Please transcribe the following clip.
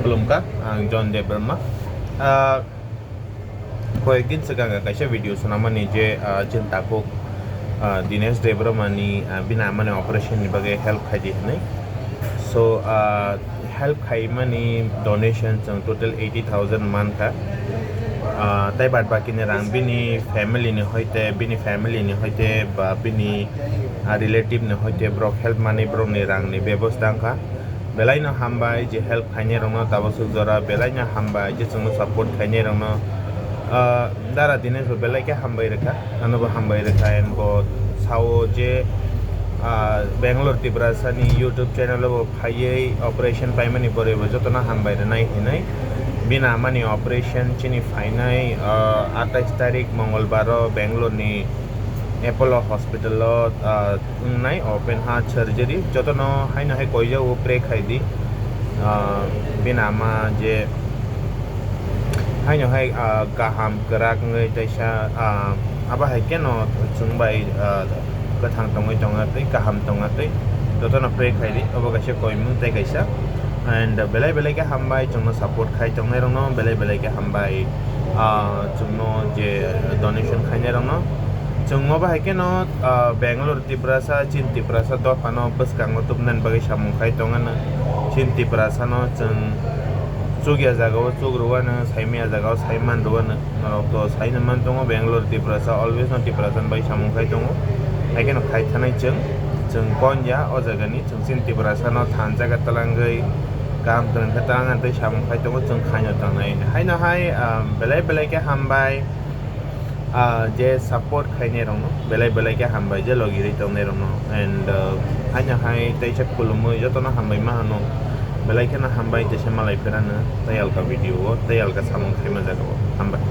Kulumka ang John De Burma কয়েকদিন sekarang kaisa video sonamani je jin Takhon Dinesh De Burma ni bina mane operation ni bagai help khaji nai so help khai mani donation jang total 80,000 man ka tai bad baki ni rang bini family ni hoite ba bini relative ni hoite bro help mani bro ni rang ni bebosta ka Belaino Hambai je help khanye rongno tabasu jora Belaino Hambai je chung support khanye rongno dara dine so belai ke Hambai rekha anobo Hambai rekha en bo sao je Bangalore TIPRASA ni YouTube channel bo phaiye operation paimani pore bo Jottono Hambai re nai hinai bina mani operation chini finai 28 tarik mongolbar Bangalore ni Apollo Hospital lo nai open heart surgery Jottono haina hai koija wo pre khaidi bina ma je haina hai gaham gerak ngai taisa aba hai keno chungbai kathang tongai tonga tei gaham tonga tei Jottono pre khaidi obo kaise koimu tai kaisa and belai ke Hambai chungno support khai tongnai rongno belai ke Hambai chungno je donation khainai rongno Jung ngoba hai keno Bangalore TIPRASA Chin TIPRASA do pano bus kang tubnan bagai samung khai tongan Chin TIPRASA no jung chugya jagao chugruwana saimia jagao saiman ruwana no to saina man tongo Bangalore TIPRASA always no TIPRASA bai samung khai tongo hai keno khai thanai jung konja o jagani jung Chin TIPRASA no than jaga talangai kam kan katangan tei samung khai tongo jung khaino tangnai hai na hai belai ke Hambai je support khaine rongno belai ke Hambai je logiri tongne rongno and hanya hai taisa kulumu Jottono Hambai ma no belai ke na Hambai je semalai perana tayal ka video tayal ka samung khaima jago Hambai